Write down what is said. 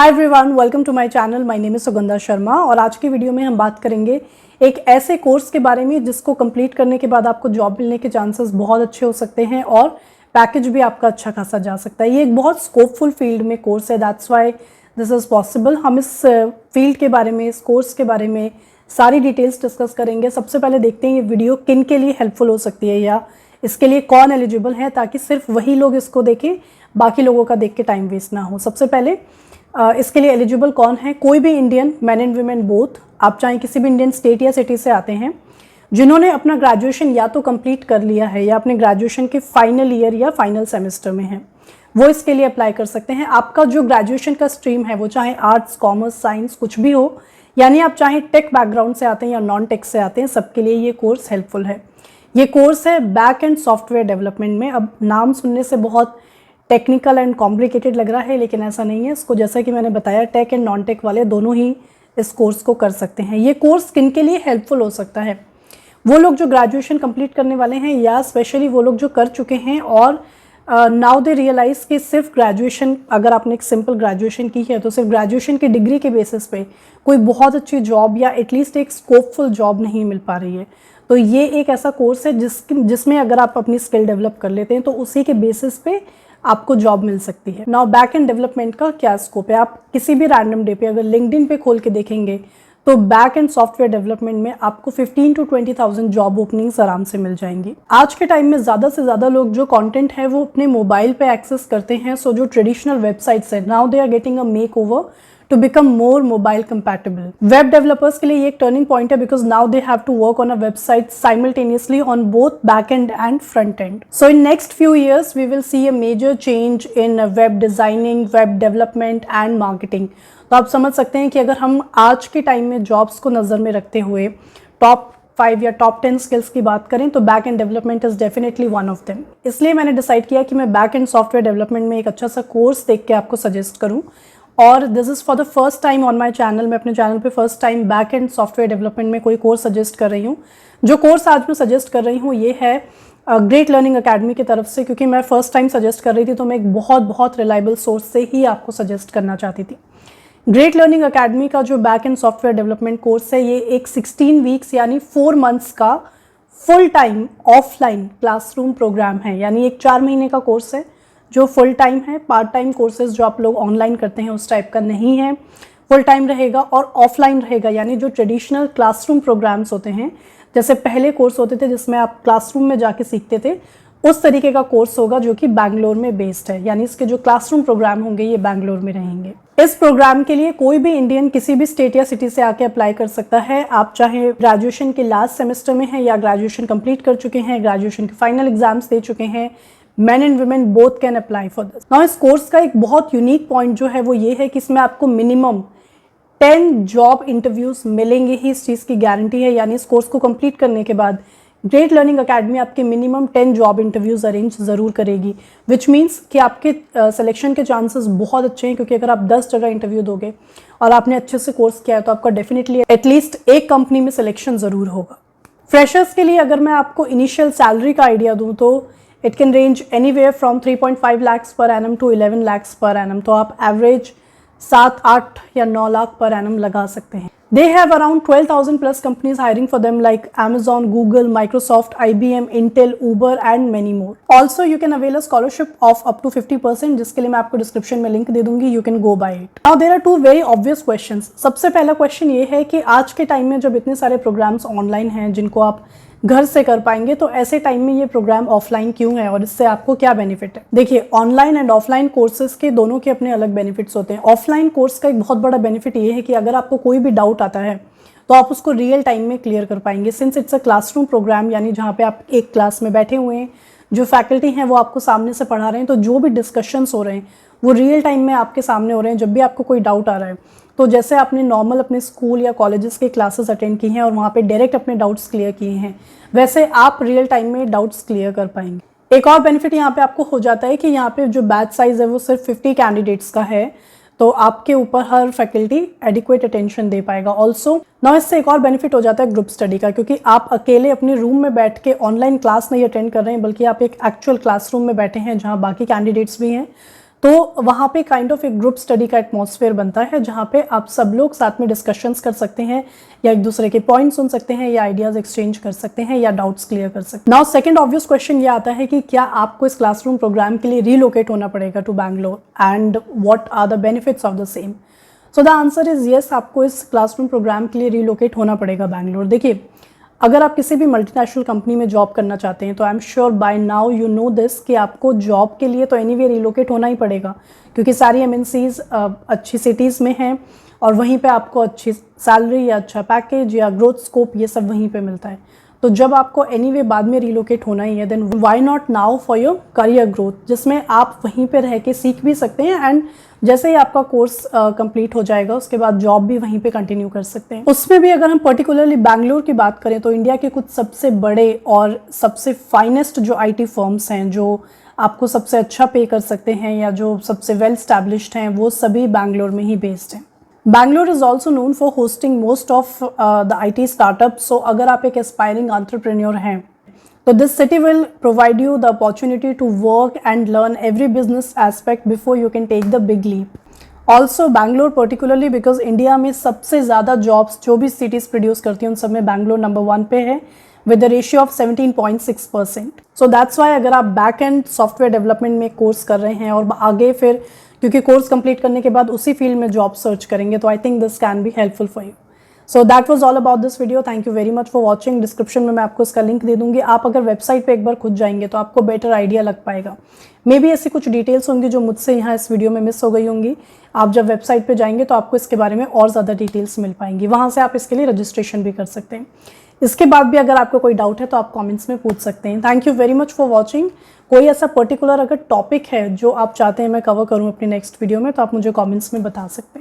Hi everyone, welcome to my channel. My name is Sugandha Sharma और आज की वीडियो में हम बात करेंगे एक ऐसे कोर्स के बारे में जिसको कंप्लीट करने के बाद आपको जॉब मिलने के चांसेस बहुत अच्छे हो सकते हैं और पैकेज भी आपका अच्छा खासा जा सकता है। ये एक बहुत स्कोपफुल फील्ड में कोर्स है, that's why this is possible. हम इस फील्ड के बारे में, इस कोर्स के बारे में सारी डिटेल्स डिस्कस करेंगे। सबसे पहले देखते हैं ये वीडियो किन के लिए हेल्पफुल हो सकती है या इसके लिए कौन एलिजिबल है, ताकि सिर्फ वही लोग इसको देखें, बाकी लोगों का देख के टाइम वेस्ट ना हो। सबसे पहले इसके लिए एलिजिबल कौन है? कोई भी Indian, man and women both, आप चाहे किसी भी इंडियन स्टेट या सिटी से आते हैं, जिन्होंने अपना ग्रेजुएशन या तो कंप्लीट कर लिया है या अपने ग्रेजुएशन के फाइनल ईयर या फाइनल सेमेस्टर में है, वो इसके लिए अप्लाई कर सकते हैं। आपका जो ग्रेजुएशन का स्ट्रीम है वो चाहे आर्ट्स, कॉमर्स, साइंस कुछ भी हो, यानी आप चाहे टेक बैकग्राउंड से आते हैं या नॉन टेक से आते हैं, सबके लिए ये कोर्स हेल्पफुल है। ये कोर्स है बैक एंड सॉफ्टवेयर डेवलपमेंट में। अब नाम सुनने से बहुत टेक्निकल एंड कॉम्प्लिकेटेड लग रहा है, लेकिन ऐसा नहीं है। इसको जैसा कि मैंने बताया, टेक एंड नॉन टेक वाले दोनों ही इस कोर्स को कर सकते हैं। ये कोर्स किन के लिए हेल्पफुल हो सकता है? वो लोग जो ग्रेजुएशन कंप्लीट करने वाले हैं या स्पेशली वो लोग जो कर चुके हैं और नाउ दे रियलाइज़ कि सिर्फ ग्रेजुएशन, अगर आपने एक सिंपल ग्रेजुएशन की है तो सिर्फ ग्रेजुएशन की डिग्री के बेसिस पे कोई बहुत अच्छी जॉब या एटलीस्ट एक स्कोपफुल जॉब नहीं मिल पा रही है। तो ये एक ऐसा कोर्स है जिसमें अगर आप अपनी स्किल डेवलप कर लेते हैं तो उसी के बेसिस पे आपको जॉब मिल सकती है। नाउ बैक एंड डेवलपमेंट का क्या स्कोप है? आप किसी भी रैंडम डे पे अगर लिंक्डइन पे खोल के देखेंगे तो बैक एंड सॉफ्टवेयर डेवलपमेंट में आपको 15 to 20,000 जॉब ओपनिंग्स आराम से मिल जाएंगी। आज के टाइम में ज़्यादा से ज़्यादा लोग जो कंटेंट है वो अपने मोबाइल पे एक्सेस करते हैं। सो जो ट्रेडिशनल वेबसाइट्स है, now they are getting a makeover to become more mobile compatible. Web developers के लिए ये एक टर्निंग पॉइंट है because now they have to work on a website simultaneously on both back end and front end. So in next few years we will see a major change in web designing, web development and marketing. तो आप समझ सकते हैं कि अगर हम आज के टाइम में जॉब्स को नज़र में रखते हुए टॉप 5 या टॉप 10 स्किल्स की बात करें तो back and development is definitely one of them. इसलिए मैंने डिसाइड किया कि मैं बैक एंड सॉफ्टवेयर डेवलपमेंट में एक अच्छा सा कोर्स देख के आपको सजेस्ट करूं। और this is for the first time on my channel. मैं अपने चैनल पे first time back end software development में कोई कोर्स सजेस्ट कर रही हूँ। जो कोर्स आज मैं सजेस्ट कर रही हूँ ये है ग्रेट लर्निंग अकेडमी की तरफ से, क्योंकि मैं फर्स्ट टाइम सजेस्ट कर रही थी तो मैं एक बहुत रिलायबल सोर्स से ही आपको सजेस्ट करना चाहती थी। ग्रेट लर्निंग अकेडमी का जो back end software development course है ये एक 16 वीक्स यानी 4 मंथ्स का full time offline classroom programme है। यानी एक 4 महीने का कोर्स है जो फुल टाइम है। पार्ट टाइम कोर्सेज जो आप लोग ऑनलाइन करते हैं उस टाइप का नहीं है, फुल टाइम रहेगा और ऑफलाइन रहेगा। यानी जो ट्रेडिशनल क्लासरूम प्रोग्राम्स होते हैं, जैसे पहले कोर्स होते थे जिसमें आप क्लासरूम में जाके सीखते थे, उस तरीके का कोर्स होगा जो कि बैंगलोर में बेस्ड है। यानी इसके जो क्लासरूम प्रोग्राम होंगे ये बैंगलोर में रहेंगे। इस प्रोग्राम के लिए कोई भी इंडियन किसी भी स्टेट या सिटी से आके अप्लाई कर सकता है। आप चाहे ग्रेजुएशन के लास्ट सेमेस्टर में हैं या ग्रेजुएशन कंप्लीट कर चुके हैं, ग्रेजुएशन के फाइनल एग्जाम्स दे चुके हैं, man and women both can apply for this. Now इस कोर्स का एक बहुत यूनिक पॉइंट जो है वो ये है कि इसमें आपको मिनिमम 10 जॉब इंटरव्यूज मिलेंगे ही, इस चीज़ की गारंटी है। यानी इस कोर्स को कंप्लीट करने के बाद ग्रेट लर्निंग अकेडमी आपके मिनिमम 10 जॉब इंटरव्यूज अरेंज ज़रूर करेगी, विच मीन्स कि आपके सिलेक्शन के चांसेस बहुत अच्छे हैं। क्योंकि अगर आप 10 जगह इंटरव्यू दोगे और आपने अच्छे से कोर्स किया है तो आपका डेफिनेटली एटलीस्ट एक कंपनी में सिलेक्शन ज़रूर होगा। फ्रेशर्स के लिए अगर मैं आपको इनिशियल सैलरी का आइडिया दूँ तो it can range anywhere from 3.5 lakhs per annum to 11 lakhs per annum. तो आप एवरेज 7, 8 या 9 लाख पर एनम लगा सकते हैं। They have around 12,000 plus companies hiring for them like Amazon, Google, Microsoft, IBM, Intel, Uber and many more. Also, you can avail a scholarship of up to 50%, जिसके लिए मैं आपको डिस्क्रिप्शन में link दे दूंगी। You can go buy it. Now there are two very obvious questions. सबसे पहला question ये है कि आज के टाइम में जब इतने सारे प्रोग्राम्स ऑनलाइन हैं जिनको आप घर से कर पाएंगे, तो ऐसे टाइम में ये प्रोग्राम ऑफलाइन क्यों है और इससे आपको क्या बेनिफिट है? देखिए, ऑनलाइन एंड ऑफलाइन कोर्सेज के दोनों के अपने अलग बेनिफिट्स होते हैं। ऑफलाइन कोर्स का एक बहुत बड़ा बेनिफिट ये है कि अगर आपको कोई भी डाउट आता है तो आप उसको रियल टाइम में क्लियर कर पाएंगे। Since it's a classroom programme, यानी जहाँ पे आप एक क्लास में बैठे हुए हैं, जो फैकल्टी हैं वो आपको सामने से पढ़ा रहे हैं, तो जो भी डिस्कशंस हो रहे हैं वो रियल टाइम में आपके सामने हो रहे हैं। जब भी आपको कोई डाउट आ रहा है तो जैसे आपने नॉर्मल अपने स्कूल या कॉलेजेस के क्लासेस अटेंड की हैं और वहाँ पे डायरेक्ट अपने डाउट्स क्लियर किए हैं, वैसे आप रियल टाइम में डाउट्स क्लियर कर पाएंगे। एक और बेनिफिट यहाँ पे आपको हो जाता है कि यहाँ पे जो बैच साइज है वो सिर्फ 50 कैंडिडेट्स का है, तो आपके ऊपर हर फैकल्टी एडिक्वेट अटेंशन दे पाएगा। ऑल्सो ना इससे एक और बेनिफिट हो जाता है ग्रुप स्टडी का, क्योंकि आप अकेले अपने रूम में बैठ के ऑनलाइन क्लास नहीं अटेंड कर रहे हैं, बल्कि आप एक एक्चुअल क्लासरूम में बैठे हैं जहाँ बाकी कैंडिडेट्स भी हैं। तो वहाँ पे काइंड ऑफ एक ग्रुप स्टडी का एटमॉस्फेयर बनता है जहाँ पे आप सब लोग साथ में डिस्कशंस कर सकते हैं या एक दूसरे के पॉइंट सुन सकते हैं या आइडियाज एक्सचेंज कर सकते हैं या डाउट्स क्लियर कर सकते हैं। नाउ सेकंड ऑब्वियस क्वेश्चन ये आता है कि क्या आपको इस क्लासरूम प्रोग्राम के लिए रीलोकेट होना पड़ेगा to Bangalore and what are the benefits of the same. So the answer is yes, आपको इस क्लासरूम प्रोग्राम के लिए रीलोकेट होना पड़ेगा बैंगलोर। देखिए, अगर आप किसी भी मल्टीनेशनल कंपनी में जॉब करना चाहते हैं तो I am sure by now you know this कि आपको जॉब के लिए तो एनीवे रीलोकेट होना ही पड़ेगा, क्योंकि सारी एमएनसीज अच्छी सिटीज़ में हैं और वहीं पे आपको अच्छी सैलरी या अच्छा पैकेज या ग्रोथ स्कोप ये सब वहीं पे मिलता है। तो जब आपको एनीवे बाद में रीलोकेट होना ही है then why not now for your career growth, जिसमें आप वहीं पे रह के सीख भी सकते हैं एंड जैसे ही आपका कोर्स कंप्लीट हो जाएगा उसके बाद जॉब भी वहीं पे कंटिन्यू कर सकते हैं। उसमें भी अगर हम पर्टिकुलरली बैंगलोर की बात करें तो इंडिया के कुछ सबसे बड़े और सबसे फाइनेस्ट जो आईटी फर्म्स हैं जो आपको सबसे अच्छा पे कर सकते हैं या जो सबसे वेल स्टैब्लिश्ड हैं वो सभी बैंगलोर में ही बेस्ड हैं। Bangalore is also known for hosting most of the IT startup. So अगर आप एक एस्पायरिंग एंटरप्रेन्योर हैं तो this city will provide you the opportunity to work and learn every business aspect before you can take the big leap. Also Bangalore particularly because India में सबसे ज़्यादा jobs जो भी cities produce करती हैं उन सब में Bangalore number 1 पे है with a ratio of 17.6%. So that's why अगर आप back end software development में कोर्स कर रहे हैं और आगे फिर क्योंकि कोर्स कंप्लीट करने के बाद उसी फील्ड में जॉब सर्च करेंगे तो I think this can be helpful for you. So that was all about this video. Thank you very much for watching. Description में मैं आपको इसका लिंक दे दूंगी। आप अगर वेबसाइट पे एक बार खुद जाएंगे तो आपको बेटर आइडिया लग पाएगा। मे बी ऐसी कुछ डिटेल्स होंगी जो मुझसे यहाँ इस वीडियो में मिस हो गई होंगी। आप जब वेबसाइट पे जाएंगे तो आपको इसके बारे में और ज़्यादा डिटेल्स मिल पाएंगी, वहाँ से आप इसके लिए रजिस्ट्रेशन भी कर सकते हैं। इसके बाद भी अगर आपको कोई डाउट है तो आप कमेंट्स में पूछ सकते हैं। Thank you very much for watching. कोई ऐसा पर्टिकुलर अगर टॉपिक है जो आप चाहते हैं मैं कवर करूँ अपनी नेक्स्ट वीडियो में तो आप मुझे कमेंट्स में बता सकते हैं।